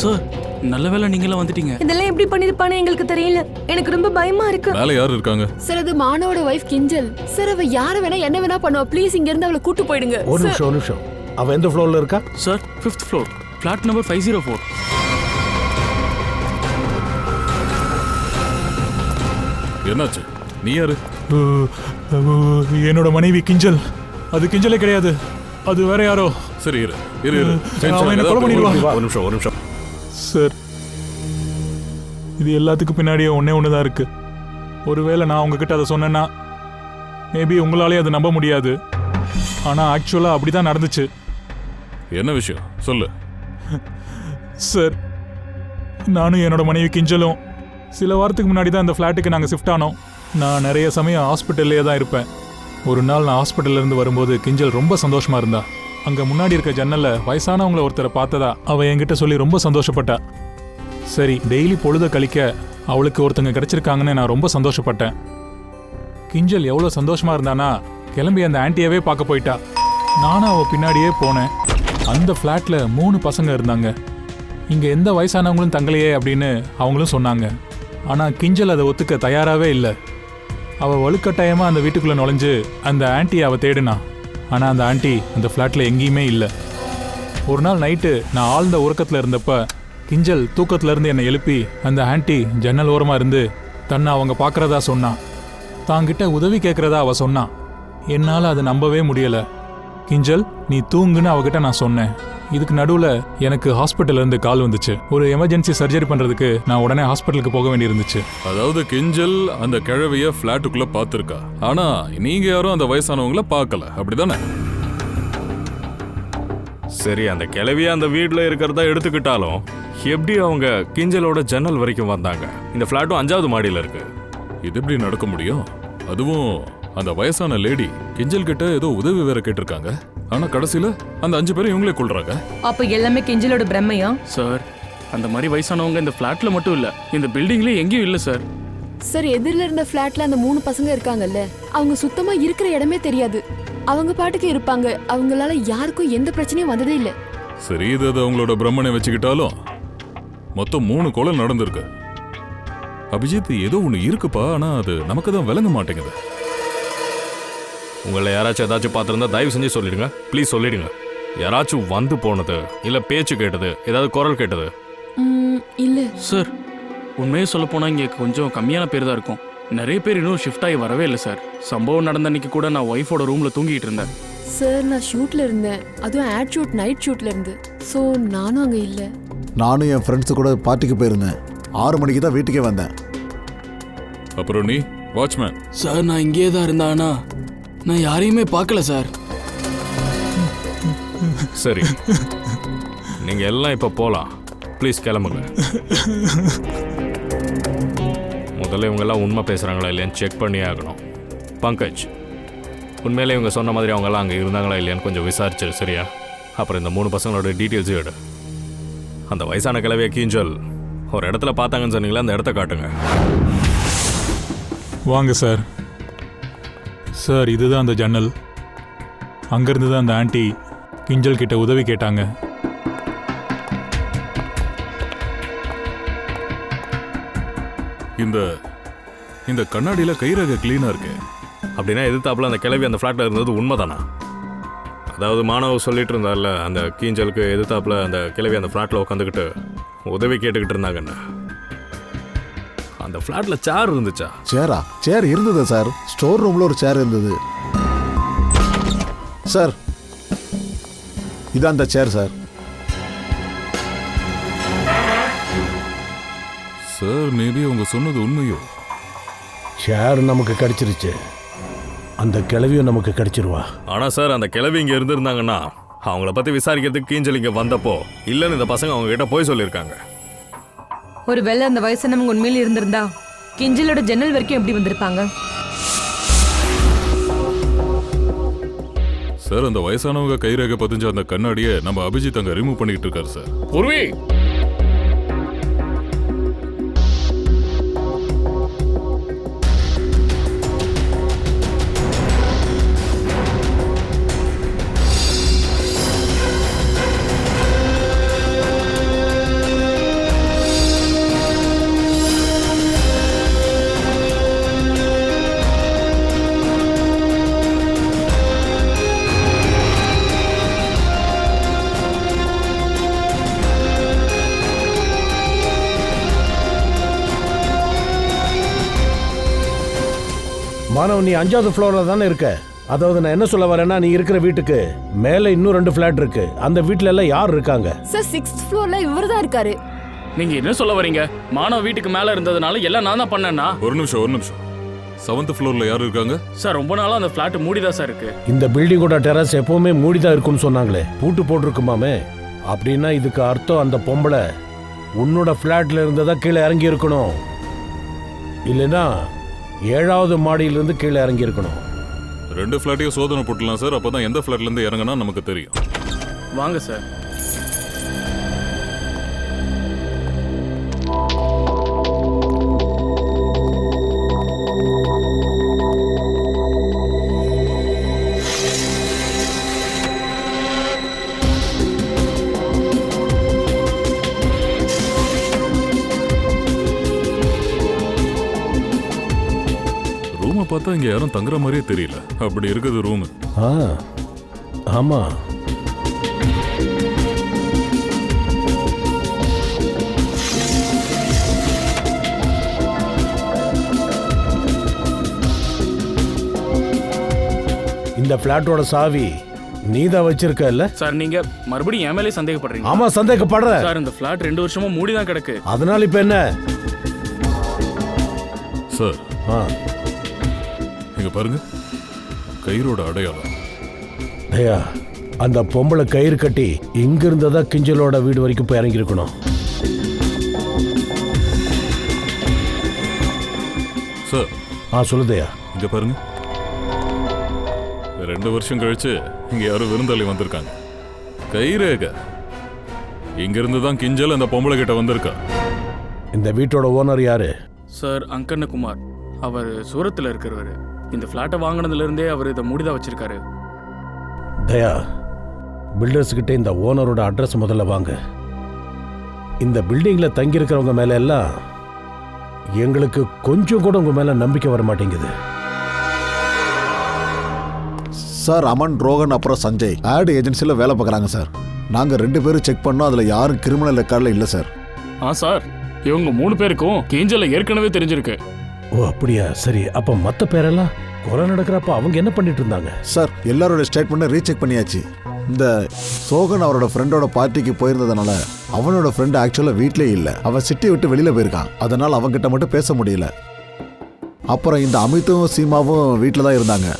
Sir நல்ல வேளை நீங்களாம் வந்துட்டீங்க. இதெல்லாம் எப்படி பண்ணிருப்பானே எங்களுக்கு தெரியல. எனக்கு ரொம்ப பயமா இருக்கு. மேல யார் இருக்காங்க? சார் அது மானோட வைஃப் கிஞ்சல். சார் அவ யார வேணா என்ன வேணா பண்ணுவா. ப்ளீஸ் இங்க இருந்து அவளை கூட்டி போயிடுங்க. ஒரு நிமிஷம். அவ எந்த ஃப்ளோர்ல இருக்கா? Sir 5th floor, flat number 504. என்னாச்சு? நீ யாரு? என்னோட மனைவி கிஞ்சல். அது கிஞ்சலே கிடையாது, அது வேற யாரோ. சரி இரு. அவன் என்ன கொலை பண்ணிடுவான். ஒரு நிமிஷம். சார், இது எல்லாத்துக்கும் பின்னாடியே ஒண்ணுதான் இருக்கு. ஒருவேளை நான் உங்ககிட்ட அதை சொன்னேன்னா மேபி உங்களாலே அதை நம்ப முடியாது. ஆனா ஆக்சுவலா அப்படிதான் நடந்துச்சு. என்ன விஷயம் சொல்லு. சார், நானும் என்னோட மனைவி கிஞ்சலும் சில வாரத்துக்கு முன்னாடி தான் இந்த ஃப்ளாட்டுக்கு நாங்கள் ஷிஃப்ட் ஆனோம். நான் நிறைய சமயம் ஹாஸ்பிட்டல்லே தான் இருப்பேன். ஒரு நாள் நான் ஹாஸ்பிட்டல்லேருந்து வரும்போது கிஞ்சல் ரொம்ப சந்தோஷமா இருந்தா. அங்கே முன்னாடி இருக்க ஜன்னல்ல வயசானவங்கள ஒருத்தரை பார்த்ததா அவள் என்கிட்ட சொல்லி ரொம்ப சந்தோஷப்பட்டா. சரி, டெய்லி பொழுத கழிக்க அவளுக்கு ஒருத்தங்க கிடைச்சிருக்காங்கன்னு நான் ரொம்ப சந்தோஷப்பட்டேன். கிஞ்சல் எவ்வளோ சந்தோஷமா இருந்தானா கிளம்பி அந்த ஆன்ட்டியவே பார்க்க போயிட்டா. நானும் அவள் பின்னாடியே போனேன். அந்த ஃப்ளாட்ல 3 பசங்க இருந்தாங்க. இங்க எந்த வயசானவங்களும் தங்கலையே அப்படின்னு அவங்களும் சொன்னாங்க. ஆனா கிஞ்சல் அதை ஒத்துக்க தயாராகவே இல்லை. அவள் வலுக்கட்டாயமா அந்த வீட்டுக்குள்ள நுழைஞ்சு அந்த ஆன்ட்டியை அவள் தேடினா. ஆனா அந்த ஆன்ட்டி அந்த ஃப்ளாட்ல எங்கேயுமே இல்லை. ஒரு நாள் நைட்டு நான் ஆழ்ந்த உறக்கத்துல இருந்தப்ப கிஞ்சல் தூக்கத்துல இருந்து என்னை எழுப்பி அந்த ஆன்ட்டி ஜன்னல் ஓரமா இருந்து தன்னை அவங்க பார்க்கறதா சொன்னான். தாங்கிட்ட உதவி கேட்கறதா அவ சொன்னான். என்னால் அதை நம்பவே முடியல. கிஞ்சல், நீ தூங்குன்னு அவகிட்ட நான் சொன்னேன். இதுக்கு நடுவில் எனக்கு ஹாஸ்பிட்டல்ல இருந்து கால் வந்துச்சு. ஒரு எமர்ஜென்சி சர்ஜரி பண்றதுக்கு நான் உடனே ஹாஸ்பிட்டலுக்கு போக வேண்டியிருந்துச்சு. அதாவது கிஞ்சல் அந்த கிழவிய ஃபிளாட்டுக்குள்ள பார்த்திருக்கா. ஆனா நீங்க யாரும் அந்த வயசானவங்கள பார்க்கல, அப்படிதானே? சரி, அந்த கிழவிய அந்த வீட்டில் இருக்கிறதா எடுத்துக்கிட்டாலும் எப்படி அவங்க கிஞ்சலோட ஜன்னல் வரைக்கும் வந்தாங்க? இந்த ஃபிளாட்டும் 5வது மாடியில் இருக்கு. இது எப்படி நடக்க முடியும்? அதுவும் அந்த வயசான லேடி கிஞ்சல் கிட்ட ஏதோ உதவி வேற கேட்டிருக்காங்க. ஆனா கடைசியில அந்த 5 பேரும் இவங்களே கொல்றாங்க. அப்ப எல்லாமே கிஞ்சலோட பிரம்மையா? சார், அந்த மாதிரி வயசானவங்க இந்த ஃபிளாட்ல மட்டும் இல்ல, இந்த பில்டிங்ல எங்கேயும் இல்ல சார். சார், எதிரில இருந்த ஃபிளாட்ல அந்த 3 பசங்க இருக்காங்கல்ல, அவங்க சுத்தமா இருக்கிற இடமே தெரியாது. அவங்க பாட்டுக்கு இருப்பாங்க. அவங்களால யாருக்கும் எந்த பிரச்சனையும் வந்ததே இல்லை. சரி, இது அவங்களோட பிரம்மனை வச்சுக்கிட்டாலும் மொத்தம் 3 கொலை நடந்திருக்கு. அபிஜித், ஏதோ ஒண்ணு இருக்குப்பா, ஆனா அது நமக்கு தான் விளங்க மாட்டேங்குது. உங்களை யாராச்சும் ஏதாச்சும் பார்த்துருந்தா தயவு செஞ்சு சொல்லிடுங்க. ப்ளீஸ் சொல்லிடுங்க. யாராச்சும் வந்து போனது, இல்லை பேச்சு கேட்டது, ஏதாவது குரல் கேட்டது? இல்ல சார், உண்மையே சொல்ல போனா இங்க கொஞ்சம் கம்மியான பேர் தான் இருக்கும். நிறைய பேர் இன்னும் ஷிஃப்ட் ஆகி வரவே இல்லை சார். சம்பவம் நடந்த அன்னைக்கு கூட நான் ஒய்ஃபோட ரூம்ல தூங்கிட்டு இருந்தேன். சார், நான் ஷூட்ல இருந்தேன். அதுவும் ஆட் ஷூட், நைட் ஷூட்ல இருந்து. ஸோ நானும் அங்கே இல்லை. நானும் என் ஃப்ரெண்ட்ஸு கூட பார்ட்டிக்கு போயிருந்தேன். 6 மணிக்கு தான் வீட்டுக்கே வந்தேன். அப்புறம் நீ வாட்ச்மேன்? சார், நான் இங்கேயே தான் இருந்தேன்னா நான் யாரையுமே பார்க்கல சார். சரி, நீங்க எல்லாம் இப்போ போகலாம். ப்ளீஸ் கிளம்புங்க. முதல்ல இவங்கெல்லாம் உண்மை பேசுகிறாங்களா இல்லையான்னு செக் பண்ணி ஆகணும். பங்கஜ், உண்மையிலே இவங்க சொன்ன மாதிரி அவங்கெல்லாம் அங்கே இருந்தாங்களா இல்லையான்னு கொஞ்சம் விசாரிச்சிரு, சரியா? அப்புறம் இந்த 3 பசங்களோட டீட்டெயில்ஸும் எடு. அந்த வயசான கிழவிய கிஞ்சல் ஒரு இடத்துல பார்த்தாங்கன்னு சொன்னீங்களா, அந்த இடத்த காட்டுங்க. வாங்க சார். சார், இதுதான் அந்த ஜன்னல். அங்கிருந்து தான் அந்த ஆன்ட்டி கிஞ்சல் கிட்ட உதவி கேட்டாங்க. இந்த கண்ணாடியில கைரேகை கிளீனா இருக்கு. அப்படின்னா எதிர்த்தாப்புல அந்த கிழவி அந்த ஃப்ளாட்டில் இருந்தது உண்மைதானா? அதாவது மாணவ சொல்லிட்டு இருந்தார்ல, அந்த கீஞ்சலுக்கு எதிர்த்தாப்புல அந்த கிழவி அந்த ஃப்ளாட்டில் உட்காந்துக்கிட்டு உதவி கேட்டுக்கிட்டு இருந்தாங்கன்னு. அந்த ஃப்ளாட்டில் சேர் இருந்துச்சா? சேர் இருந்தது சார். ஸ்டோர் ரூமில் ஒரு சேர் இருந்தது சார். இதான் அந்த சேர் சார். சார், மேபி அவங்க சொன்னது உண்மையோ? சேர் நமக்கு கிடைச்சிருச்சு, அந்த கிழவியும் நமக்கு கிடைச்சிருவா. ஆனால் சார், அந்த கிழவி இங்கே இருந்திருந்தாங்கன்னா அவங்கள பற்றி விசாரிக்கிறதுக்கு கீஞ்சல் இங்கே வந்தப்போ இல்லைன்னு இந்த பசங்க அவங்க கிட்ட போய் சொல்லியிருக்காங்க. ஒருவேளை அந்த வயசானவங்க உண்மையில இருந்திருந்தா கிஞ்சலோட ஜன்னல் வரைக்கும் எப்படி வந்திருப்பாங்க? சார், அந்த வயசானவங்க கைரேகை பதிஞ்ச அந்த கண்ணாடியை நம்ம அபிஜித் அங்க ரிமூவ் பண்ணிக்கிட்டு இருக்காரு சார். உருவி, மாணவன், நீ 5வது ஃப்ளோர்ல தானே இருக்க. அதாவது நான் என்ன சொல்ல வரேன்னா, நீ இருக்கிற வீட்டுக்கு மேல இன்னும் 2 ஃபிளாட் இருக்கு. அந்த வீட்ல எல்லாம் யார் இருக்காங்க? சார் 6th ஃப்ளோர்ல இவர் தான் இருக்காரு. நீங்க என்ன சொல்ல வரீங்க? மாணவ வீட்டுக்கு மேல இருந்ததுனால எல்லாம் நான் தான் பண்ணேன்னா? ஒரு நிமிஷம். 7th ஃப்ளோர்ல யார் இருக்காங்க? சார் ரொம்ப நாளா அந்த ஃபிளாட் மூடிதான் சார் இருக்கு. இந்த பில்டிங்கோட டெரஸ் எப்பவுமே மூடிதான் இருக்குன்னு சொன்னாங்களே, பூட்டு போட்டிருக்குமாமே. அப்படின்னா இதுக்கு அர்த்தம் அந்த பொம்பளை உன்னோட ஃபிளாட்ல இருந்ததா கீழே இறங்கி இருக்கணும். இல்லைன்னா 7வது மாடியிலிருந்து கீழே இறங்கி இருக்கணும். 2 ஃபிளாட்டையும் சோதனை போட்டுலாம் சார். அப்பதான் எந்த ஃபிளாட்ல இருந்து இறங்கினா நமக்கு தெரியும். வாங்க சார். ரூமை பார்த்தா இங்க யாரும் தங்குற மாதிரியே தெரியல. அப்படி இருக்குது ரூம். ஆமா. இந்த பிளாட்டோட சாவி நீதான் வச்சிருக்க இல்ல? சார் நீங்க மறுபடியும் என் மேலே சந்தேகப்படுறீங்க? ஆமா, சந்தேகப்படுற. சார் இந்த ஃபிளாட் 2 வருஷமா மூடிதான் கிடக்கு. அதனால இப்ப என்ன சார்? ஆ, இங்க பாருங்க, கயிறோட அடையாளம். ஐயா, அந்த பொம்பளை கயிறு கட்டி இங்க இருந்ததா கிஞ்சலோட வீடு வரைக்கும் போய் இறங்கி இருக்கணும். சார் சொல்லுதையா? இங்க பாருங்க, 2 வருஷம் கழிச்சு இங்க யாரும் விருந்தாளி வந்திருக்காங்க. கைரேக இங்க இருந்து தான் கிஞ்சல் அந்த பொம்பளை கிட்ட வந்திருக்கா. இந்த வீட்டோட ஓனர் யாரு? சார் அங்கண்ணகுமார். அவர் சூரத்தில் இருக்கிறவர். இந்த ஃபிளாட்டை வாங்கினதுல இருந்தே அவர் இதை மூடிதான் வச்சிருக்காரு. தயா, பில்டர்ஸ் கிட்ட இந்த ஓனரோட அட்ரஸ் முதல்ல வாங்க. இந்த பில்டிங்ல தங்கி இருக்கிறவங்க மேல எல்லாம் எங்களுக்கு கொஞ்சம் கூட உங்க மேல நம்பிக்கை வர மாட்டேங்குது. சார், அமன், ரோகன் அப்புறம் சஞ்சய் ஆட் ஏஜென்சியில் வேலை பார்க்குறாங்க சார். நாங்கள் 2 பேரும் செக் பண்ணோம். அதில் யாரும் கிரிமினல் ரெக்கார்டில் இல்லை சார். சார் இவங்க 3 பேருக்கும் கிஞ்சல ஏற்கனவே தெரிஞ்சிருக்கு. ஓ அப்படியா? சரி, அப்ப மற்ற பேரெல்லாம் கொலை நடக்கிறப்ப அவங்க என்ன பண்ணிட்டு இருந்தாங்க? சார், எல்லாரோட ஸ்டேட்மெண்ட்டை ரீசெக் பண்ணியாச்சு. இந்த சோகன் அவரோட ஃப்ரெண்டோட பார்ட்டிக்கு போயிருந்ததுனால அவனோட ஃப்ரெண்டு ஆக்சுவலாக வீட்டிலே இல்லை. அவன் சிட்டியை விட்டு வெளியில் போயிருக்கான். அதனால் அவங்ககிட்ட மட்டும் பேச முடியல. அப்புறம் இந்த அமித்தும் சீமாவும் வீட்டில் தான் இருந்தாங்க.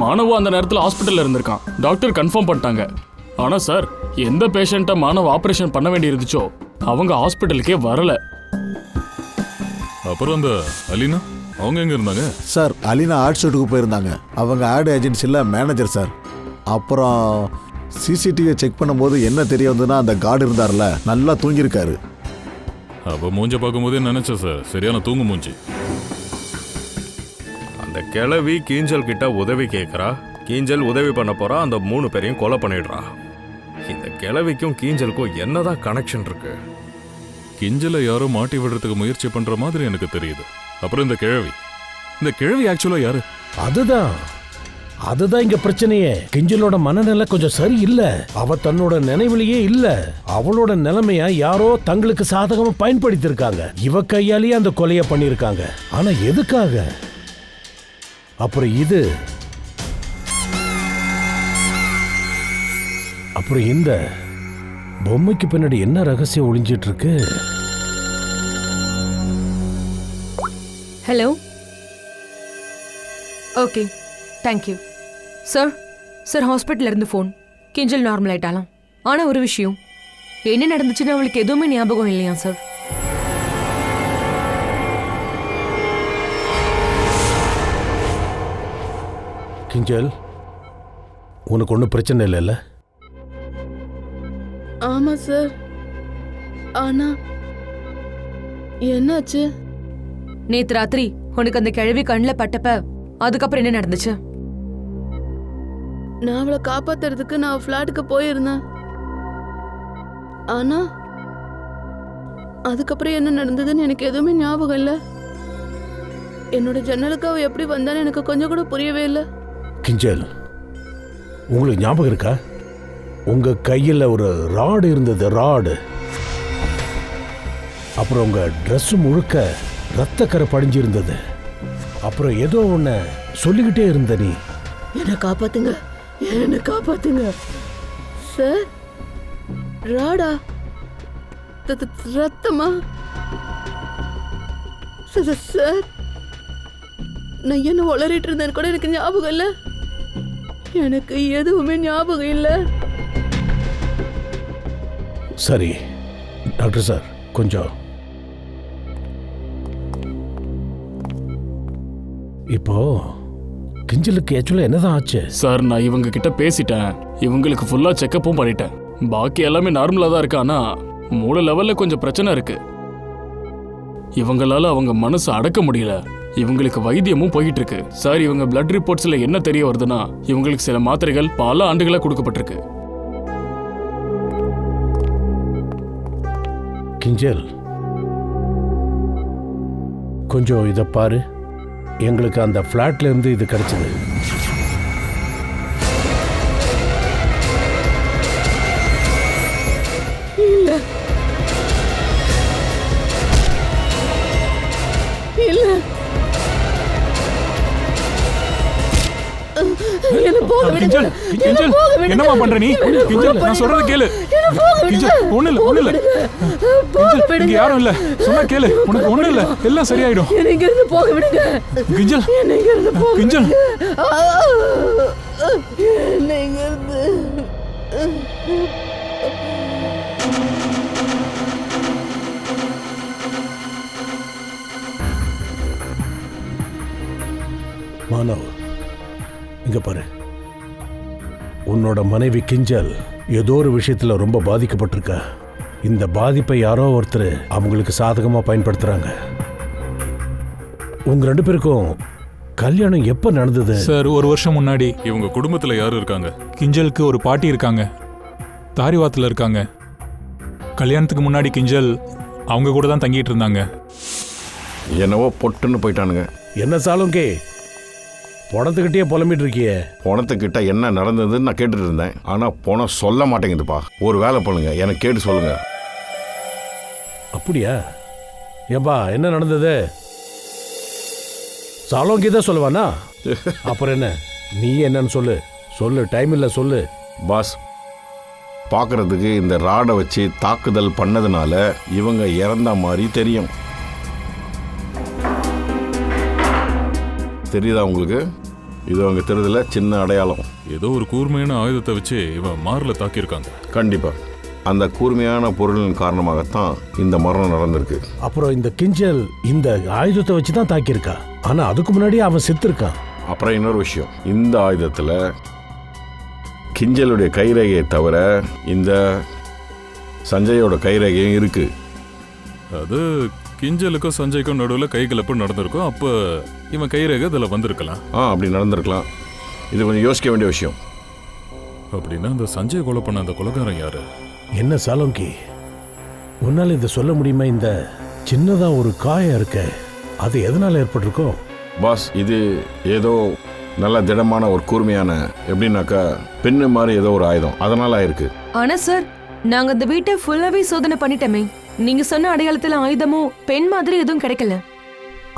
மாணவ அந்த நேரத்தில் ஹாஸ்பிட்டலில் இருந்திருக்கான். டாக்டர் கன்ஃபார்ம் பண்ணிட்டாங்க. ஆனால் சார், எந்த பேஷண்ட்டை மாணவ ஆப்ரேஷன் பண்ண வேண்டி இருந்துச்சோ அவங்க ஹாஸ்பிட்டலுக்கே வரல. அப்புறம் அந்த அலினா அவங்க எங்க இருந்தாங்க? சார், அலினா ஆர்ட் ஷூட்டுக்கு போயிருந்தாங்க. அவங்க ஆட் ஏஜென்சியில் மேனேஜர் சார். அப்புறம் சிசிடிவியை செக் பண்ணும்போது என்ன தெரிய வந்ததுன்னா, அந்த கார்டு இருந்தார்ல, நல்லா தூங்கியிருக்காரு. அப்போ மூஞ்ச பார்க்கும்போதே நினைச்சேன் சார், சரியான தூங்கு மூஞ்சி. அந்த கிழவி கீஞ்சல் கிட்ட உதவி கேட்குறா. கீஞ்சல் உதவி பண்ண போறா. அந்த 3 பேரையும் கொலை பண்ணிடுறா. இந்த கிழவிக்கும் கீஞ்சலுக்கும் என்னதான் கனெக்ஷன் இருக்கு? கிஞ்சலை யாரோ மாட்டி விடுறதுக்கு முயற்சி பண்ற மாதிரி எனக்கு தெரியுது. அப்புறம் இந்த கிழவி ஆக்சுவலா யாரு? அதுதான் இங்க பிரச்சனையே. கிஞ்சலோட மனநிலை கொஞ்சம் சரி இல்ல. அவ தன்னோட நினைவிலேயே இல்ல. அவளோட நிலைமைய யாரோ தங்களுக்கு சாதகமா பயன்படுத்தி இருக்காங்க. இவ கையாலேயே அந்த கொலைய பண்ணிருக்காங்க. ஆனா எதுக்காக? அப்புறம் இந்த பொம்மைக்கு பின்னாடி என்ன ரகசியம் ஒளிஞ்சிட்டு இருக்கு? ஹலோ. Okay, thank you sir. ஹாஸ்பிட்டல்ல இருந்து ஃபோன். கிஞ்சல் நார்மல் ஆயிட்டாலாம். ஆனா ஒரு விஷயம், என்ன நடந்துச்சுன்னு அவளுக்கு எதுவுமே ஞாபகம் இல்லையா சார்? கிஞ்சல், உனக்கு ஒன்றும் பிரச்சனை இல்லைல்ல? ஆமா சார். ஆனா என்னாச்சு? நேத்து ராத்திரி உனக்கு அந்த கிழவி கண்ணில் பட்டப்ப அதுக்கப்புறம் என்ன நடந்துச்சு? நான் அவளை காப்பாத்துறதுக்கு நான் ஃபிளாட்டுக்கு போயிருந்தேன். ஆனா அதுக்கப்புறம் என்ன நடந்ததுன்னு எனக்கு எதுவுமே ஞாபகம் இல்லை. என்னோட ஜன்னலுக்கு அவ எப்படி வந்தான்னு எனக்கு கொஞ்சம் கூட புரியவே இல்லை. கிஞ்சல், உங்களுக்கு ஞாபகம் இருக்கா? உங்க கையில் ஒரு ராடு இருந்தது. ராடு. அப்புறம் உங்க ட்ரெஸ் முழுக்க ரத்தக்கரை படிஞ்சிருந்தது. அப்புறம் ஏதோ ஒன்ன சொல்லிக்கிட்டே இருந்த நீ. என்னை காப்பாத்துங்க, என்னை காப்பாத்துங்க சார். ராடா? ரத்தமா? சார், நான் என்ன உளறிட்டு இருந்தேன்னு கூட எனக்கு ஞாபகம் இல்லை. எனக்கு எதுவுமே ஞாபகம் இல்லை. சரி டாக்டர் சார், கொஞ்சம் இப்போ கிஞ்சலுக்கு ஆக்சுவலா என்னதான் ஆச்சு? சார், நான் இவங்க கிட்ட பேசிட்டேன். இவங்களுக்கு ஃபுல்லா செக்கப்பும் பண்ணிட்டேன். பாக்கி எல்லாமே நார்மலா தான் இருக்கு. ஆனா மூளை லெவல்ல கொஞ்சம் பிரச்சனை இருக்கு. இவங்களால அவங்க மனசு அடக்க முடியல. இவங்களுக்கு வைத்தியமும் போயிட்டு இருக்கு. சார், இவங்க பிளட் ரிப்போர்ட்ஸ்ல என்ன தெரிய வருதுன்னா, இவங்களுக்கு சில மாத்திரைகள் பல ஆண்டுகளா கொடுக்கப்பட்டிருக்கு. கிஞ்சல், கொஞ்சம் இதை பாரு. எங்களுக்கு அந்த ஃப்ளாட்ல இருந்து இது கிடைச்சது. இல்ல இல்ல, என்ன போக விடுங்க. கிஞ்சல், கிஞ்சல், என்னம்மா பண்ற நீ? கிஞ்சல், நான் சொல்றத கேளு. கிஞ்சல், ஒண்ணு இல்ல. கிஞ்சல், இங்க யாரும் இல்ல. சொன்னா கேளு. உனக்கு ஒண்ணு இல்ல. எல்லாம் சரியாயிடும். என்ன இங்க இருந்து போக விடுங்க. கிஞ்சல், என்ன இங்க இருந்து போக கிஞ்சல். என்ன இங்க இருந்து. மானவ், இங்க பாரு. உன்னோட மனைவி கிஞ்சல் ஏதோ ஒரு விஷயத்துல ரொம்ப பாதிக்கப்பட்டிருக்கா. இந்த பாதிப்பை யாரோ ஒருத்தர் அவங்களுக்கு சாதகமா பயன்படுத்துறாங்க. உங்க ரெண்டு பேருக்கும் கல்யாணம் எப்ப நடந்தது? சார், 1 வருஷம் முன்னாடி. இவங்க குடும்பத்துல யாரு இருக்காங்க? கிஞ்சலுக்கு ஒரு பாட்டி இருக்காங்க. தாரிவாத்துல இருக்காங்க. கல்யாணத்துக்கு முன்னாடி கிஞ்சல் அவங்க கூட தான் தங்கிட்டு இருந்தாங்க. என்னவோ பொட்டுன்னு போயிட்டானுங்க. என்ன சாலுங்கே, பணத்துக்கிட்டே புலம்பிட்டு இருக்கியே? பணத்துக்கிட்ட என்ன நடந்ததுன்னு நான் கேட்டுட்டு இருந்தேன். ஆனால் பணம் சொல்ல மாட்டேங்குதுப்பா. ஒரு வேலை பண்ணுங்க, எனக்கு கேட்டு சொல்லுங்க. அப்படியா? ஏப்பா, என்ன நடந்தது? சாலோங்கி தான் சொல்லுவானா? அப்புறம் என்ன, நீ என்னன்னு சொல்லு. சொல்லு, டைம் இல்லை, சொல்லு. பாஸ், பார்க்கறதுக்கு இந்த ராடை வச்சு தாக்குதல் பண்ணதுனால இவங்க இறந்த மாதிரி தெரியும். தெரியுதா உங்களுக்கு? இது அவங்க தெரியுதுல, சின்ன அடையாளம். ஏதோ ஒரு கூர்மையான ஆயுதத்தை வச்சு இவன் மார்ல தாக்கியிருக்காங்க. கண்டிப்பா அந்த கூர்மையான பொருளின் காரணமாகத்தான் இந்த மரணம் நடந்திருக்கு. அப்புறம் இந்த கிஞ்சல் இந்த ஆயுதத்தை வச்சு தான் தாக்கியிருக்கா. ஆனா அதுக்கு முன்னாடியே அவன் செத்துருக்கான். அப்புறம் இன்னொரு விஷயம், இந்த ஆயுதத்தில் கிஞ்சலுடைய கைரேகையை தவிர இந்த சஞ்சயோட கைரேகையும் இருக்கு. அது கிஞ்சலுக்கும் சஞ்சய்க்கும் நடுவில் கைகலப்பு நடந்திருக்கும். அப்போ இவன் கைரேகை இதில் வந்திருக்கலாம். அப்படி நடந்திருக்கலாம். இது கொஞ்சம் யோசிக்க வேண்டிய விஷயம். அப்படின்னா அந்த சஞ்சய் கொலை பண்ண அந்த கொலைகாரன் யாரு? என்ன சாலோங்கி, உன்னால இதை சொல்ல முடியுமா? இந்த சின்னதா ஒரு காயம் இருக்க, அது எதனால ஏற்பட்டிருக்கோம்? பாஸ், இது ஏதோ நல்ல திடமான ஒரு கூர்மையான, எப்படின்னாக்கா பெண்ணு மாதிரி ஏதோ ஒரு ஆயுதம், அதனால ஆயிருக்கு. ஆனா சார், நாங்க இந்த வீட்டை ஃபுல்லாவே சோதனை பண்ணிட்டோமே. நீங்க சொன்ன அடையாளத்துல ஆயுதமும் பெண் மாதிரி எதுவும் கிடைக்கல.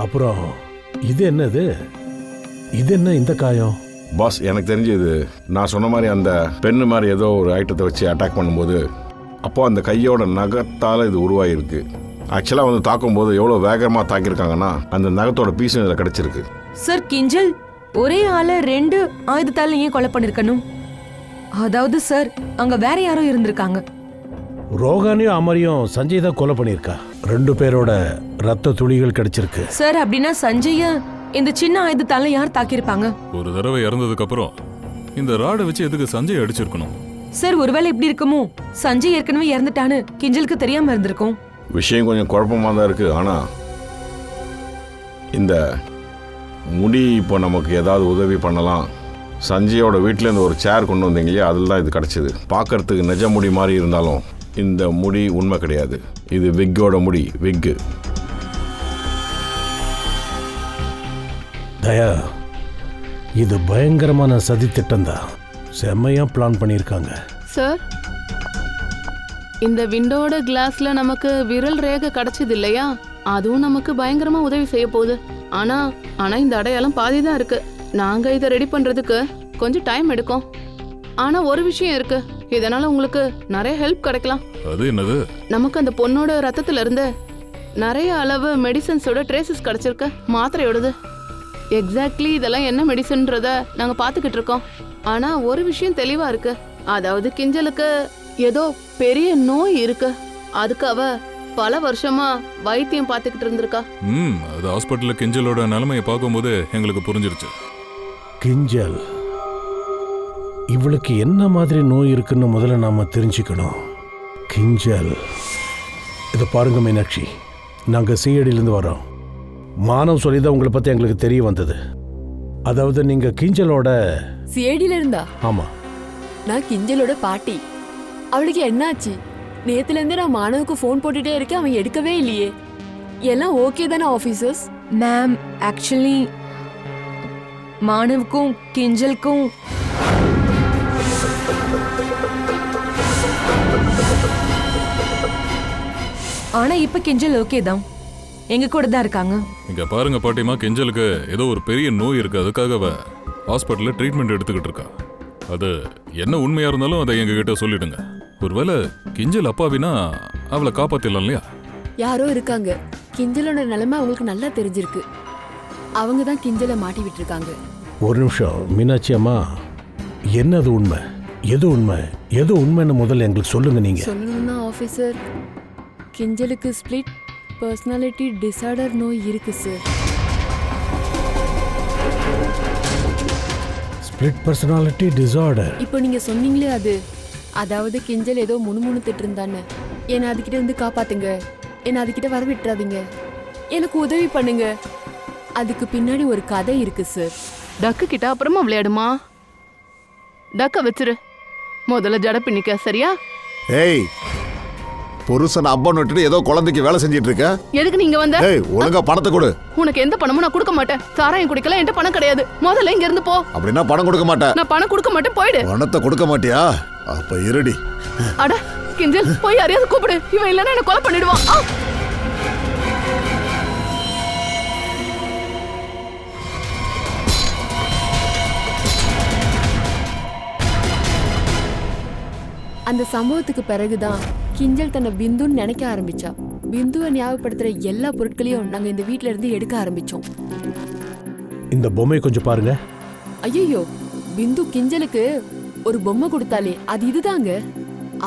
அப்புறம் இது என்னது? இது என்ன இந்த காயம்? பாஸ், எனக்கு தெரிஞ்சு இது நான் சொன்ன மாதிரி அந்த பெண்ணு மாதிரி ஏதோ ஒரு ஐட்டத்தை வச்சு அட்டாக் பண்ணும்போது அப்போ அந்த கையோட நகத்தால் இது உருவாகிருக்கு. ஆக்சுவலாக வந்து தாக்கும்போது எவ்வளோ வேகமாக தாக்கியிருக்காங்கன்னா அந்த நகத்தோட பீஸ் இதில் கிடச்சிருக்கு. சார், கிஞ்சல் ஒரே ஆளை 2 ஆயுதத்தால ஏன் கொலை பண்ணிருக்கணும்? அதாவது சார், அங்க வேற யாரோ இருந்திருக்காங்க. ரோகானியும் அமரியும் சஞ்சய் தான் கொலை பண்ணியிருக்கா. 2 பேரோட ரத்த துளிகள் கிடைச்சிருக்கு. சார், அப்படின்னா சஞ்சய இந்த சின்ன ஆயுதத்தால யார் தாக்கியிருப்பாங்க? ஒரு தடவை இறந்ததுக்கு அப்புறம் இந்த ராடை வச்சு எதுக்கு சஞ்சய் அடிச்சிருக்கணும்? சார், ஒருவேளை இப்படி இருக்குமோ, சஞ்சய் ஏற்கனவே இறந்துட்டான்னு கிஞ்சலுக்கு தெரியாம இருந்திருக்கும். விஷயம் கொஞ்சம் குழப்பமாக தான் இருக்குது. ஆனால் இந்த முடி இப்போ நமக்கு ஏதாவது உதவி பண்ணலாம். சஞ்சயோட வீட்டிலேருந்து ஒரு சேர் கொண்டு வந்தீங்க இல்லையா, அதில் தான் இது கிடச்சிது. பார்க்கறதுக்கு நிஜ முடி மாதிரி இருந்தாலும் இந்த முடி உண்மை கிடையாது. இது விக்கோட முடி, விக்கு. தயா, இது பயங்கரமான சதி திட்டம் தான். செம்மையா பிளான் பண்ணியிருக்காங்க. சார், இந்த விண்டோட கிளாஸ்ல நமக்கு விரல் ரேகை கிடைச்சது இல்லையா, அதுவும் நமக்கு பயங்கரமா உதவி செய்ய போகுது. ஆனா ஆனா இந்த அடையாளம் பாதி தான் இருக்கு. நாங்க இதை ரெடி பண்றதுக்கு கொஞ்சம் டைம் எடுக்கும். ஆனா ஒரு விஷயம் இருக்கு, இதனால உங்களுக்கு நிறைய ஹெல்ப் கிடைக்கலாம். அது என்னது? நமக்கு அந்த பொண்ணோட ரத்தத்துல இருந்து நிறைய அளவு மெடிசன்ஸோட ட்ரேசஸ் கிடைச்சிருக்கு, மாத்திரையோடது. எக்ஸாக்ட்லி இதெல்லாம் என்ன மெடிசன்றத நாங்க பாத்துக்கிட்டு இருக்கோம். ஆனா ஒரு விஷயம் தெளிவா இருக்கு, அதாவது கிஞ்சலுக்கு ஏதோ பெரிய நோய் இருக்கு. அதுக்கு அவ பல வருஷமா வைத்தியம் பார்த்துக்கிட்டு இருந்திருக்கா. அது ஹாஸ்பிட்டல்ல கிஞ்சலோட நிலைமையை பார்க்கும்போது எங்களுக்கு புரிஞ்சிருச்சு. கிஞ்சல் இவளுக்கு என்ன மாதிரி நோய் இருக்குன்னு முதல்ல நாம தெரிஞ்சுக்கணும். கிஞ்சல், இதை பாருங்க மீனாட்சி, நாங்க சிஐடியிலேருந்து வரோம். மானவ் சொல்லிதான் உங்களை பத்தி எங்களுக்கு தெரிய வந்தது. அதாவது நீங்க கிஞ்சலோட சிஐடியில இருந்தா? ஆமா, நான் கிஞ்சலோட பாட்டி. அவளுக்கு என்னாச்சு? நேத்துல இருந்து நான் மாணவுக்கு ஃபோன் போட்டுட்டே இருக்கேன், அவன் எடுக்கவே இல்லையே. எல்லாம் ஓகே தானே ஆபீசர்ஸ்? மேம், ஆக்சுவலி மாணவுக்கும் கிஞ்சலுக்கும் ஆனா இப்ப கிஞ்சல் ஓகே தான், எங்க கூட தான் இருக்காங்க. இங்க பாருங்க பாட்டிமா, கிஞ்சலுக்கு ஏதோ ஒரு பெரிய நோய் இருக்கு, அதுக்காக அவ ஹாஸ்பிட்டல்ல ட்ரீட்மெண்ட் எடுத்துக்கிட்டு இருக்கா. அது என்ன உண்மையா இருந்தாலும் அதை எங்க கிட்ட சொல்லிடுங்க. ஒருவேளை கிஞ்சல் அப்பாவினா அவளை காப்பாத்திடலாம் இல்லையா? யாரோ இருக்காங்க, கிஞ்சலோட நிலைமை அவங்களுக்கு நல்லா தெரிஞ்சிருக்கு. அவங்க தான் கிஞ்சலை மாட்டி விட்டுருக்காங்க. ஒரு நிமிஷம் மீனாட்சி அம்மா, என்னது உண்மை, எது உண்மை, எது உண்மைன்னு முதல்ல எங்களுக்கு சொல்லுங்க. நீங்க சொல்லணும்னா ஆஃபீஸர், கிஞ்சலுக்கு ஸ்பிளிட் பர்சனாலிட்டி டிசார்டர் நோய் இருக்கு சார். Split personality disorder? இப்போ நீங்க சொன்னீங்களே அது, அதாவது கிஞ்சல் ஏதோ முணுமுணுத்துட்டு இருந்தான்னு. என்னை அதுக்கிட்ட இருந்து காப்பாத்துங்க, என்னை அதுக்கிட்ட வர விட்டுறாதீங்க, எனக்கு உதவி பண்ணுங்க. அதுக்கு பின்னாடி ஒரு கதை இருக்கு சார். டக்கு கிட்ட அப்புறமா விளையாடுமா, டக்க வச்சிரு, முதல்ல ஜட பின்னிக்க, சரியா? ஏய், புருஷன் அப்பன் விட்டுட்டு ஏதோ குழந்தைக்கு வேலை செஞ்சிட்டு இருக்க. எதுக்கு நீங்க வந்த? ஏய், ஒழுங்கா பணத்தை கொடு. உனக்கு எந்த பணமும் நான் கொடுக்க மாட்டேன். சாராயம் குடிக்கல, என்கிட்ட பணம் கிடையாது. முதல்ல இங்க இருந்து போ. அப்படின்னா பணம் கொடுக்க மாட்டேன். நான் பணம் கொடுக்க மாட்டேன், போயிடு. பணத்தை கொடுக்க மாட்டியா? அப்ப இருடி. அட கிஞ்சல், போய் யாரையாவது கூப்பிடு, இவன் இல்லைன்னா என்ன கொலை பண்ணிடுவான். அந்த சம்பவத்துக்கு பிறகுதான் கிஞ்சல் தன்னை பிந்துன்னு நினைக்க ஆரம்பிச்சா. பிந்துவை ஞாபகப்படுத்துற எல்லா பொருட்களையும் நாங்க இந்த வீட்ல இருந்து எடுக்க ஆரம்பிச்சோம். இந்த பொம்மையை கொஞ்சம் பாருங்க. ஐயோ, பிந்து கிஞ்சலுக்கு ஒரு பொம்மை கொடுத்தாலே அது இதுதாங்க.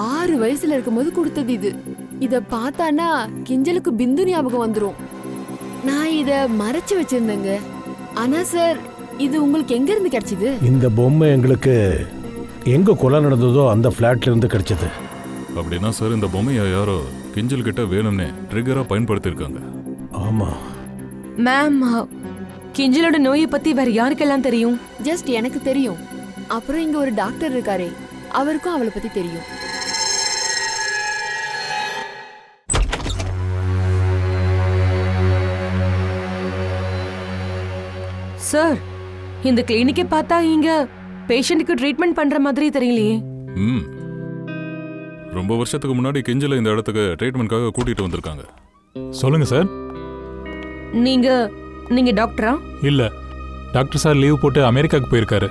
6 வயசுல இருக்கும்போது கொடுத்தது இது. இத பார்த்தானா கிஞ்சலுக்கு பிந்து ஞாபகம் வந்துரும். நான் இத மறைச்சு வச்சிருந்தேங்க. ஆனா சார், இது உங்களுக்கு எங்க இருந்து கிடைச்சது? இந்த பொம்மை எங்களுக்கு எங்க கொலை நடந்ததோ அந்த ஃபிளாட்ல இருந்து கிடைச்சது. அப்படின்னா சார், இந்த பொம்மையை யாரோ கிஞ்சல் கிட்ட வேணும்னே ட்ரிகரா பயன்படுத்தியிருக்காங்க. ஆமா மேம், கிஞ்சலோட நோயை பத்தி வேற யாருக்கெல்லாம் தெரியும்? ஜஸ்ட் எனக்கு தெரியும். அப்புறம் இங்க ஒரு டாக்டர் இருக்காரே, அவருக்கும் அவளை பத்தி தெரியும். சார், இந்த கிளினிக்கை பார்த்தா இங்க பேஷண்ட்டுக்கு ட்ரீட்மெண்ட் பண்ற மாதிரி தெரியலையே. ரொம்ப வருஷத்துக்கு முன்னாடி கிஞ்சலை இந்த இடத்துக்கு ட்ரீட்மெண்ட்காக கூட்டிட்டு வந்திருக்காங்க. சொல்லுங்க சார். நீங்க டாக்டரா? இல்ல, டாக்டர் சார் லீவ் போட்டு அமெரிக்காவுக்கு போயிருக்காரு.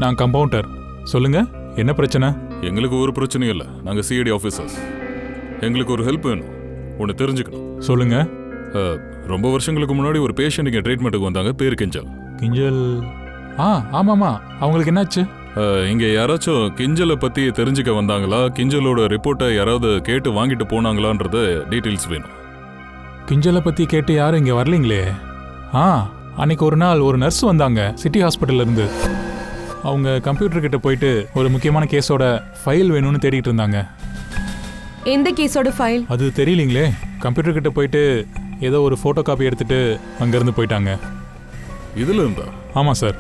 நான் கம்பவுண்டர். சொல்லுங்க, என்ன பிரச்சனை? எங்களுக்கு ஒரு பிரச்சனையும் இல்லை, நாங்கள் சிஐடி ஆஃபீஸர்ஸ். எங்களுக்கு ஒரு ஹெல்ப் வேணும், ஒன்று தெரிஞ்சுக்கணும். சொல்லுங்க. ரொம்ப வருஷங்களுக்கு முன்னாடி ஒரு பேஷண்ட் இங்கே ட்ரீட்மெண்ட்டுக்கு வந்தாங்க, பேர் கிஞ்சல். கிஞ்சல்? ஆமாமா. அவங்களுக்கு என்னாச்சு? இங்கே யாராச்சும் கிஞ்சலை பற்றி தெரிஞ்சுக்க வந்தாங்களா, கிஞ்சலோட ரிப்போர்ட்டை யாராவது கேட்டு வாங்கிட்டு போனாங்களான்றது டீட்டெயில்ஸ் வேணும். கிஞ்சலை பற்றி கேட்டு யாரும் இங்கே வரலீங்களே. அன்னைக்கு ஒரு நாள் ஒரு நர்ஸ் வந்தாங்க சிட்டி ஹாஸ்பிட்டல்ல இருந்து. அவங்க கம்ப்யூட்டர் கிட்ட போயிட்டு ஒரு முக்கியமான கேஸோட ஃபைல் வேணும்னு தேடிட்டு இருந்தாங்க. எந்த கேஸோட ஃபைல்? அது தெரியலீங்களே. கம்ப்யூட்டர் கிட்ட போயிட்டு ஏதோ ஒரு ஃபோட்டோ காப்பி எடுத்துட்டு அங்கேருந்து போயிட்டாங்க. இதில் இருந்தா? ஆமாம் சார்.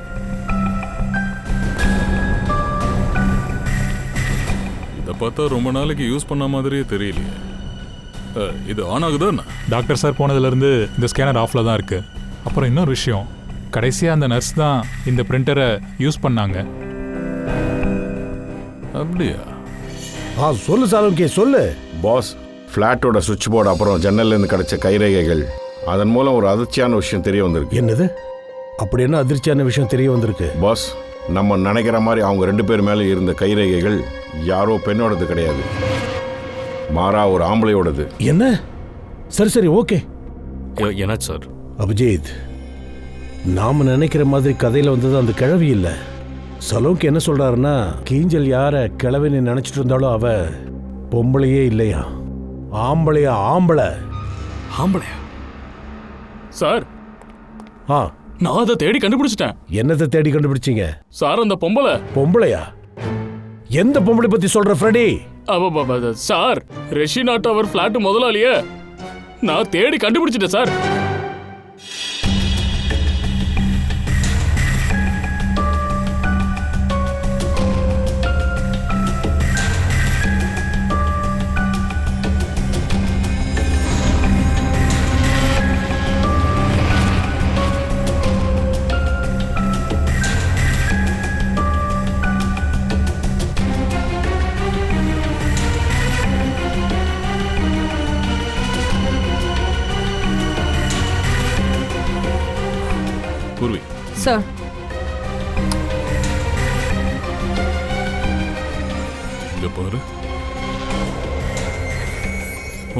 இதை பார்த்தா ரொம்ப நாளைக்கு யூஸ் பண்ண மாதிரியே தெரியலையே. இது ஆன் ஆகுதா? டாக்டர் சார் போனதுலேருந்து இந்த ஸ்கேனர் ஆஃபில் தான் இருக்குது. அப்புறம் இன்னொரு விஷயம், கடைசியாக அந்த நர்ஸ் தான் இந்த பிரிண்டரை யூஸ் பண்ணாங்க. அப்படியா? சொல்லு சாலுக்கே, சொல்லு. பாஸ், ஃப்ளாட்டோட சுவிட்ச் போர்டு அப்புறம் ஜன்னல்லேருந்து கிடைச்ச கைரேகைகள் அதன் மூலம் ஒரு அதிர்ச்சியான விஷயம் தெரிய வந்திருக்கு. என்னது? அப்படி என்ன அதிர்ச்சியான விஷயம் தெரிய வந்திருக்கு? பாஸ், நம்ம நினைக்கிற மாதிரி அவங்க 2 பேர் மேலே இருந்த கைரேகைகள் யாரோ பெண்ணோடது கிடையாது, மாறா ஒரு ஆம்பளையோடது. என்ன? சரி சரி, ஓகே. என்ன சார்? அபிஜித், நாம நினைக்கிற மாதிரி கதையில வந்தது அந்த கிழவி இல்ல. சலோக்கு என்ன சொல்றாருன்னா, கீஞ்சல் யார கிழவின்னு நினைச்சிட்டு இருந்தாலும் அவ பொம்பளையே இல்லையா, ஆம்பளையா. ஆம்பளையா? சார், ஆ, நான் அதை தேடி கண்டுபிடிச்சிட்டேன். என்னத்தை தேடி கண்டுபிடிச்சீங்க? சார், அந்த பொம்பளையா? எந்த பொம்பளை பத்தி சொல்ற ஃப்ரெடி? சார், ரெஷினா டவர் பிளாட் முதலாளியே நான் தேடி கண்டுபிடிச்சிட்டேன் சார். பூர்வி, சார், இங்க பாரு.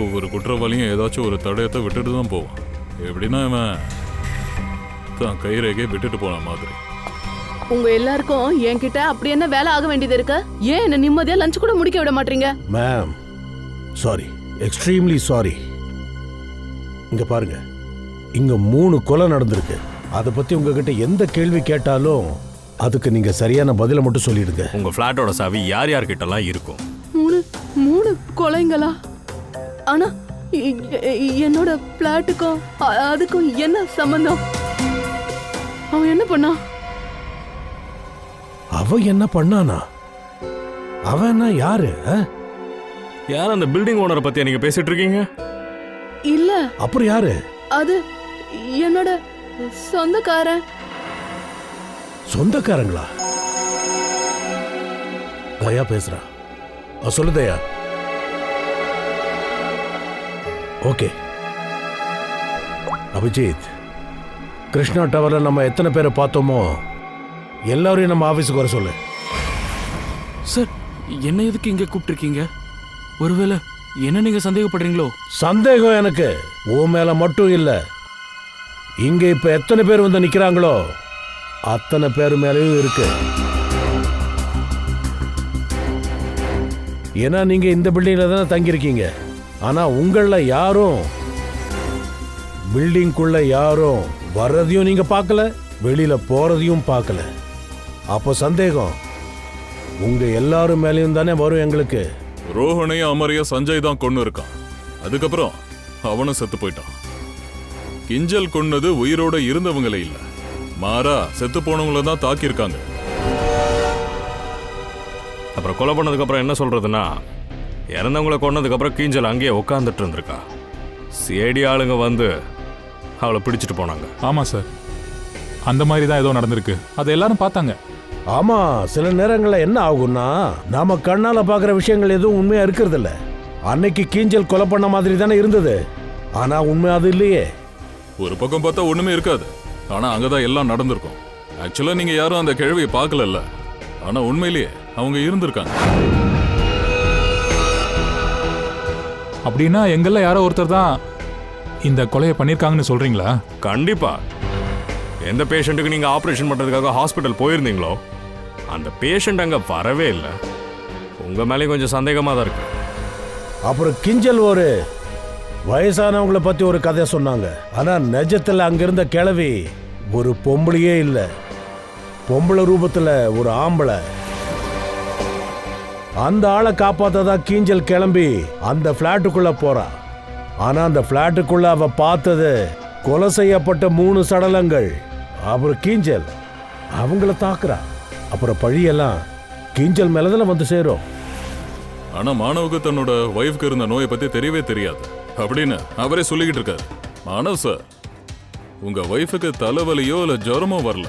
ஒவ்வொரு குற்றவாளியும் ஏதாச்சும் ஒரு தடயத்தை விட்டுட்டு தான் போவான். எப்படின்னா இவன் தான் கைரேகை விட்டுட்டு போன மாதிரி. உங்க எல்லாருக்கும் என்கிட்ட அப்படி என்ன வேலை ஆக வேண்டியது இருக்கு? ஏன் என்ன நிம்மதியா லஞ்ச் கூட முடிக்க விட மாட்டீங்க? Ma'am, sorry, extremely sorry. இங்க பாருங்க, இங்க 3 கொலை நடந்திருக்கு. அதை பத்தி உங்ககிட்ட எந்த கேள்வி கேட்டாலும் அதுக்கு நீங்க சரியான பதிலை மட்டும் சொல்லிடுங்க. உங்க பிளாட்டோட சாவி யார் யார்கிட்டலாம் இருக்கும்? 3 கொலைங்களா? ஆனா என்னோட பிளாட்டுக்கும் அதுக்கும் என்ன சம்பந்தம்? அவன் என்ன பண்ணா? அவன் என்ன பண்ணானா? அவன் யாரு? யார் அந்த பில்டிங் ஓனரை பத்தி நீங்க பேசிட்டு இருக்கீங்க? இல்ல. அப்புறம் யாரு? அது என்னோட சொந்தக்காரன். சொந்தக்காரங்களா? தயா பேசுறா. சொல்லு தயா. ஓகே அபிஜித், கிருஷ்ணா டவர்ல நம்ம எத்தனை பேரை பார்த்தோமோ எல்லாரையும் நம்ம ஆபீஸுக்கு வர சொல்லு. சார், என்ன எதுக்கு இங்க கூப்பிட்டுருக்கீங்க? ஒருவேளை என்ன நீங்க சந்தேகப்படுறீங்களோ? சந்தேகம் எனக்கு உன் மேல மட்டும் இல்ல. இங்க இப்ப எத்தனை பேர் வந்து நிக்கிறாங்களோ அத்தனை பேர் மேலேயும் இருக்கு. ஏன்னா நீங்க இந்த பில்டிங்ல தானே தங்கியிருக்கீங்க. ஆனா உங்கள யாரும் பில்டிங்குள்ள யாரும் வர்றதையும் நீங்க பார்க்கல, வெளியில போறதையும் பார்க்கல. அப்போ சந்தேகம் உங்க எல்லாரும் மேலேயும் தானே வரும் எங்களுக்கு. ரோஹனையும் அமரையும் சஞ்சய் தான் கொண்டு இருக்கான். அதுக்கப்புறம் அவனும் செத்து போயிட்டான். கிஞ்சல் கொன்னது உயிரோட இருந்தவங்களே இல்ல, மாறா செத்து போனவங்கள தான் தாக்கியிருக்காங்க. அப்புறம் கொலை பண்ணதுக்கு அப்புறம் என்ன சொல்றதுன்னா, இறந்தவங்களை கொன்னதுக்கு அப்புறம் கீஞ்சல் அங்கேயே உட்காந்துட்டு இருந்திருக்கா. சிஐடி ஆளுங்க வந்து அவளை பிடிச்சிட்டு போனாங்க. ஆமா சார், அந்த மாதிரி தான் ஏதோ நடந்திருக்கு. அதை எல்லாரும் பார்த்தாங்க. ஆமா, சில நேரங்கள்ல என்ன ஆகும்னா நாம கண்ணால பாக்குற விஷயங்கள் எதுவும் உண்மையா இருக்கிறது இல்ல. அன்னைக்கு கீஞ்சல் கொலை பண்ண மாதிரி தானே இருந்தது, ஆனா உண்மை அது இல்லையே. ஒரு பக்கம் பார்த்தா ஒண்ணுமே இருக்காது, ஆனா அங்கதான் எல்லாம் நடந்திருக்கும். ஆக்சுவலா நீங்க யாரும் அந்த கிழவியை பார்க்கல, ஆனா உண்மையிலேயே அவங்க இருந்திருக்காங்க. அப்படின்னா எங்கெல்லாம் யாரோ ஒருத்தர் தான் இந்த கொலையை பண்ணியிருக்காங்கன்னு சொல்றீங்களா? கண்டிப்பா. எந்த பேஷண்ட்டுக்கு நீங்க ஆபரேஷன் பண்றதுக்காக ஹாஸ்பிட்டல் போயிருந்தீங்களோ அந்த பேஷண்ட் அங்க வரவே இல்லை. உங்க மேலே கொஞ்சம் சந்தேகமா தான் இருக்கு. அப்புறம் கிஞ்சல் ஒரு வயசானவங்களை பத்தி ஒரு கதை சொன்னாங்க. ஆனா நிஜத்துல அங்கிருந்த கிழவி ஒரு பொம்பளையே இல்ல, பொம்பளை ரூபத்துல ஒரு ஆம்பளை. அந்த ஆளை காப்பாத்ததா கீஞ்சல் கிளம்பி அந்த பிளாட்டுக்குள்ள போறா. ஆனா அந்த பிளாட்டுக்குள்ள அவ பார்த்தது கொலை செய்யப்பட்ட 3 சடலங்கள். அப்புறம் கீஞ்சல் அவங்கள தாக்குறா. அப்புறம் பழியெல்லாம் கீஞ்சல் மேலதான் வந்து சேரும். ஆனா மாணவுக்கு தன்னோட ஒய்ஃப்க்கு இருந்த நோயை பத்தி தெரியவே தெரியாது அப்படின்னு அவரே சொல்லிக்கிட்டு இருக்காரு. மாணவ் சார், உங்க ஒய்ஃபுக்கு தலைவலியோ இல்ல ஜுரமோ வரல,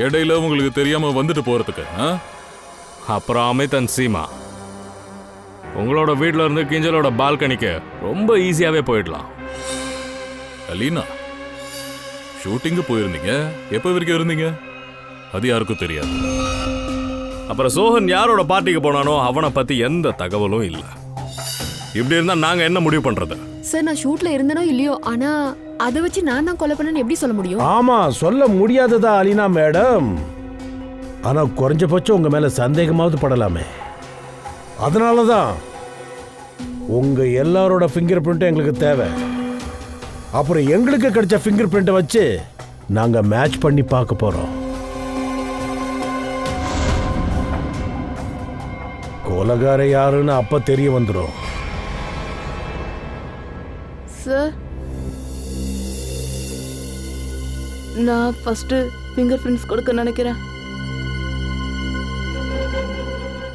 இடையில உங்களுக்கு தெரியாம வந்துட்டு போறதுக்கு. அப்புறம் அமிதன் சீமா, உங்களோட வீட்டில் இருந்து கிஞ்சலோட பால்கனிக்கு ரொம்ப ஈஸியாகவே போயிடலாம். அலீனா, ஷூட்டிங்கு போயிருந்தீங்க, எப்போ வரைக்கும் இருந்தீங்க? அது யாருக்கும் தெரியாது. அப்புறம் சோஹன் யாரோட பார்ட்டிக்கு போனானோ அவனை பத்தி எந்த தகவலும் இல்லை. இப்படி இருந்தா நாங்க என்ன முடிவு பண்றது? சார் நான் ஷூட்ல இருந்தனோ இல்லையோ, ஆனா அதை வச்சு நான் தான் கொலை பண்ணேன்னு எப்படி சொல்ல முடியும்? ஆமா, சொல்ல முடியாததா அலினா மேடம். ஆனா குறைஞ்சபட்சம் உங்க மேல சந்தேகமாவது படலாமே. அதனாலதான் உங்க எல்லாரோட ஃபிங்கர் பிரிண்ட்டும் எங்களுக்கு தேவை. அப்புறம் எங்களுக்கு கிடைச்ச ஃபிங்கர் பிரிண்ட்டை வச்சு நாங்க மேட்ச் பண்ணி பார்க்க போறோம். கொலகார யாருன்னு அப்ப தெரிய வந்துடும். சார், நான் ஃபர்ஸ்ட் ஃபிங்கர் பிரிண்ட்ஸ் கொடுக்க நினைக்கிறேன்.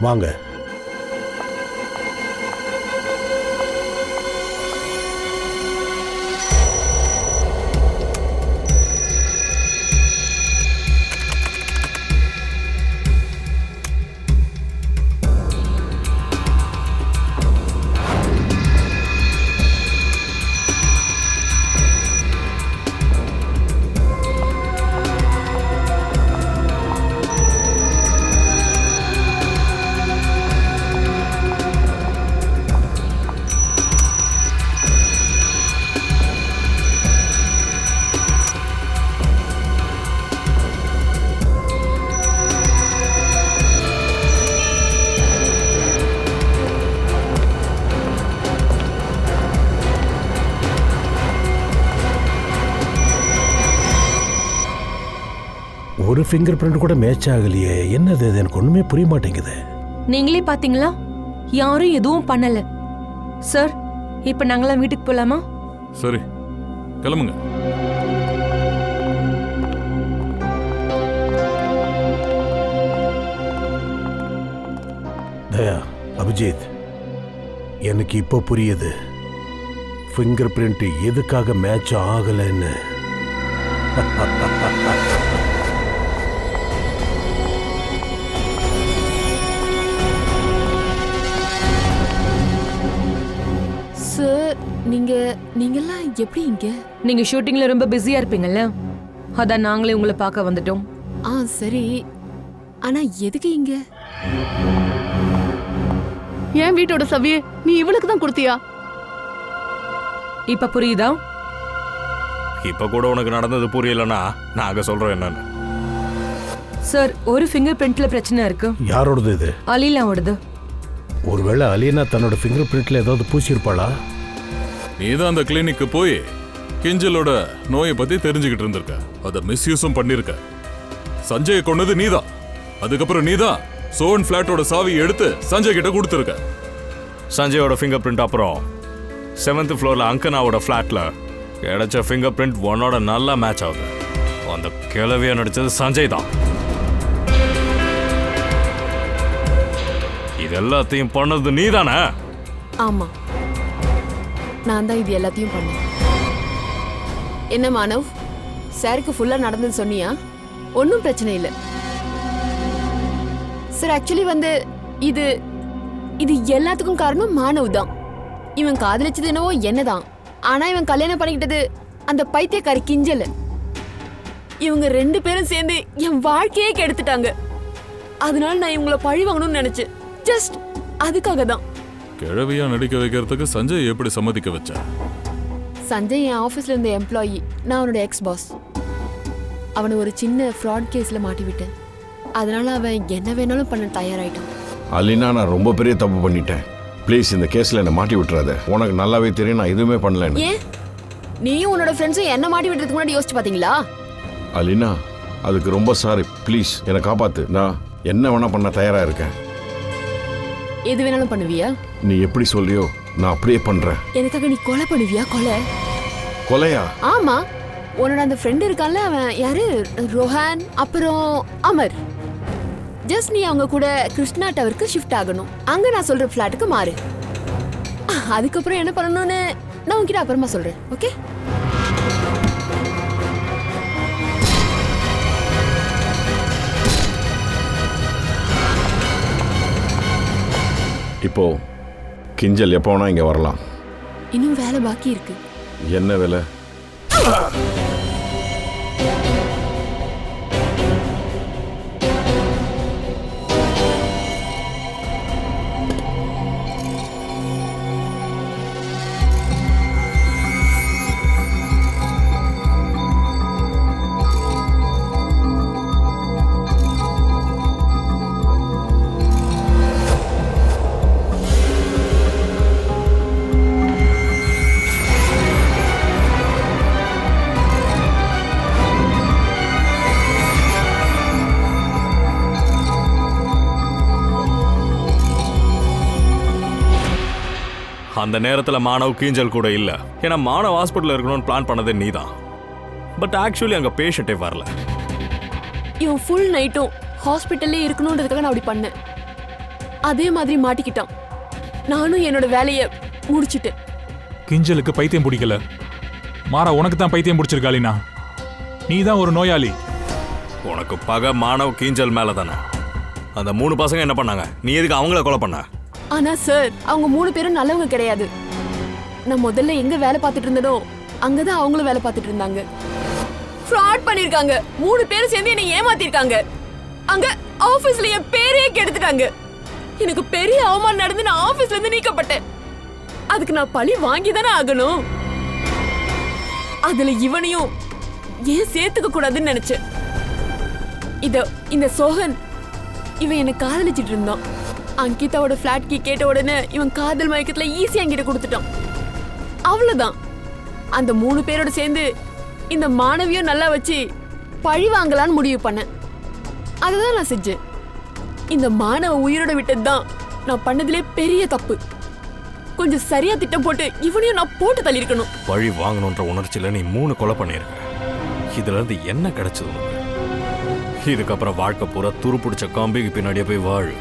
வாங்க. ஒரு ஃபிங்கர் பிரிண்ட் கூட மேட்ச் ஆகலையே. என்னது இது? எனக்கு ஒண்ணுமே புரிய மாட்டேங்குது. நீங்களே பாத்தீங்களா, யாரும் எதுவும் பண்ணல. சார், இப்ப நாங்களாம் வீட்டுக்கு போலாமா? சரி, கிளம்புங்க. தயா, அபிஜித், எனக்கு இப்போ புரியுது ஃபிங்கர் பிரிண்ட் எதுக்காக மேட்ச் ஆகலைன்னு. சார், நீங்கெல்லாம் எப்படி இங்க? நீங்க ஷூட்டிங்ல ரொம்ப பிஸியா இருப்பீங்கல்ல, அதான் நாங்களே உங்களை பார்க்க வந்துட்டோம். சரி, ஆனா எதுக்கு இங்க? என் வீட்டோட சவியை நீ இவளுக்கு தான் கொடுத்தியா? இப்ப புரியுதா? இப்ப கூட உனக்கு நடந்தது புரியலன்னா நாங்க சொல்றோம் என்னன்னு. சார், ஒரு ஃபிங்கர் பிரிண்ட்ல பிரச்சனை இருக்கு. யாரோடது இது? அலீலாவோடது. ஒருவேளை அலீனா தன்னோட ஃபிங்கர் பிரிண்ட்ல ஏதாவது பூசியிருப்பாளா? நீதான் அந்த கிளினிக்கு போய் கிஞ்சலோட நோயை பத்தி தெரிஞ்சுக்கிட்டு இருந்திருக்க. அதை மிஸ்யூஸும் பண்ணிருக்க. சஞ்சயை கொண்டது நீதான். அதுக்கப்புறம் நீதான் சோன் பிளாட்டோட சாவியை எடுத்து சஞ்சய் கிட்ட கொடுத்துருக்க. சஞ்சயோட ஃபிங்கர் பிரிண்ட் அப்புறம் 7th ஃப்ளோர்ல அங்கனாவோட ஃபிளாட்ல கிடைச்ச ஃபிங்கர் பிரிண்ட் உன்னோட நல்லா மேட்ச் ஆகுது. அந்த கிழவியா நடிச்சது சஞ்சய் தான். இது எல்லாத்தையும் பண்ணது நீ தானே? ஆமா, நான் தான் இது எல்லாத்தையும் பண்ணேன். என்ன மானவ், சாருக்கு ஃபுல்லா நடந்தது சொன்னியா? ஒன்றும் பிரச்சனை இல்லை சார். ஆக்சுவலி இது இது எல்லாத்துக்கும் காரணம் மானவ் தான். இவன் காதலிச்சது என்னவோ என்னதான், ஆனா இவன் கல்யாணம் பண்ணிக்கிட்டது அந்த பைத்தியக்காரி கிஞ்சல். இவங்க 2 பேரும் சேர்ந்து என் வாழ்க்கையே கெடுத்துட்டாங்க. அதனால நான் இவங்களை பழி வாங்கணும்னு நினைச்சேன். ஜஸ்ட் அதுக்காக தான். கிழவியா நடிக்க வைக்கிறதுக்கு சஞ்சய் எப்படி சம்மதிக்க வச்ச? சஞ்சய் என் ஆஃபீஸ்ல இருந்த எம்ப்ளாயி, நான் அவனோட எக்ஸ் பாஸ். அவனை ஒரு சின்ன ஃப்ராட் கேஸ்ல மாட்டி விட்டேன். அதனால அவன் என்ன வேணாலும் பண்ண தயாராயிட்டான். அலினா, நான் ரொம்ப பெரிய தப்பு பண்ணிட்டேன். ப்ளீஸ் இந்த கேஸ்ல என்னை மாட்டி விட்டுறாத. உனக்கு நல்லாவே தெரியும் நான் எதுவுமே பண்ணல. ஏன் நீயும் உன்னோட ஃப்ரெண்ட்ஸும் என்ன மாட்டி விட்டுறதுக்கு முன்னாடி யோசிச்சு பாத்தீங்களா? அலினா, அதுக்கு ரொம்ப சாரி. ப்ளீஸ் என்னை காப்பாத்து. நான் என்ன வேணா பண்ண தயாரா இருக்கேன். எது வேணாலும் பண்ணுவியா? நீ எப்படி சொல்றியோ நான் அப்படியே பண்றேன். எனக்காக நீ கொலை பண்ணுவியா? கொலையா? ஆமா, உன்னோட அந்த ஃப்ரெண்ட் இருக்கான்ல, அவன் யாரு? ரோஹன், அப்புறம் அமர். ஜஸ்ட் நீ அவங்க கூட கிருஷ்ணா டவருக்கு ஷிஃப்ட் ஆகணும். அங்க நான் சொல்ற ஃபிளாட்டுக்கு மாறு. அதுக்கப்புறம் என்ன பண்ணணும்னு நான் உன்கிட்ட அப்புறமா சொல்றேன். ஓகே? இப்போ கிஞ்சல் எப்போ வேணா இங்க வரலாம். இன்னும் வேலை பாக்கி இருக்கு. என்ன வேலை? அந்த நேரத்தில் மானவ் கீஞ்சல் கூட இல்லை. ஏன்னா மானவ் ஹாஸ்பிட்டலில் இருக்கணும்னு பிளான் பண்ணதே நீ தான். பட் ஆக்சுவலி அங்கே பேஷண்ட்டே வரல. இவன் ஃபுல் நைட்டும் ஹாஸ்பிட்டல்லே இருக்கணுன்றதுக்காக நான் அப்படி பண்ணேன். அதே மாதிரி மாட்டிக்கிட்டான். நானும் என்னோட வேலையை முடிச்சிட்டேன். கிஞ்சலுக்கு பைத்தியம் பிடிக்கல. மாறா உனக்கு தான் பைத்தியம் பிடிச்சிருக்காளினா. நீ தான் ஒரு நோயாளி. உனக்கு பகை மானவ் கீஞ்சல் மேலே தானே. அந்த 3 பசங்க என்ன பண்ணாங்க? நீ எதுக்கு அவங்கள கொலை பண்ண? ஆனா சார், அவங்க 3 பேரும் நல்லவங்க கிடையாது. நான் முதல்ல எங்க வேலை பார்த்துட்டு இருந்தனோ அங்கதான் அவங்களும் வேலை பார்த்துட்டு இருந்தாங்க. ஃப்ராட் பண்ணிருக்காங்க. 3 பேரும் சேர்ந்து என்னை ஏமாத்திருக்காங்க. அங்க ஆபீஸ்ல என் பேரே கெடுத்துட்டாங்க. எனக்கு பெரிய அவமானம் நடந்து நான் ஆபீஸ்ல இருந்து நீக்கப்பட்டேன். அதுக்கு நான் பழி வாங்கி தானே ஆகணும். அதுல இவனையும் ஏன் சேர்த்துக்க கூடாதுன்னு நினைச்சேன். இந்த சோகன் இவன் என்னை காதலிச்சிட்டு இருந்தான். அங்கிதாவோட பிளாட் கீ கேட்ட உடனே இவன் காதல் மயக்கத்துல ஈஸியா என்கிட்ட கொடுத்துட்டான். அவ்வளவுதான். அந்த 3 பேரோட சேர்ந்து இந்த மாணவியும் நல்லா வச்சு பழி வாங்கலான்னு முடிவு பண்ணேன். அதுதான் நான் செஞ்சேன். இந்த மாணவ உயிரோட விட்டதுதான் நான் பண்ணதுலே பெரிய தப்பு. கொஞ்சம் சரியா திட்டம் போட்டு இவனையும் நான் போட்டு தள்ளியிருக்கணும். பழி வாங்கணுன்ற உணர்ச்சியில நீ 3 கொலை பண்ணியிருக்க. இதுல இருந்து என்ன கிடைச்சது உனக்கு? இதுக்கப்புறம் வாழ்க்கை பூரா துரு பிடிச்ச காம்பிக்கு பின்னாடியே போய் வாழு.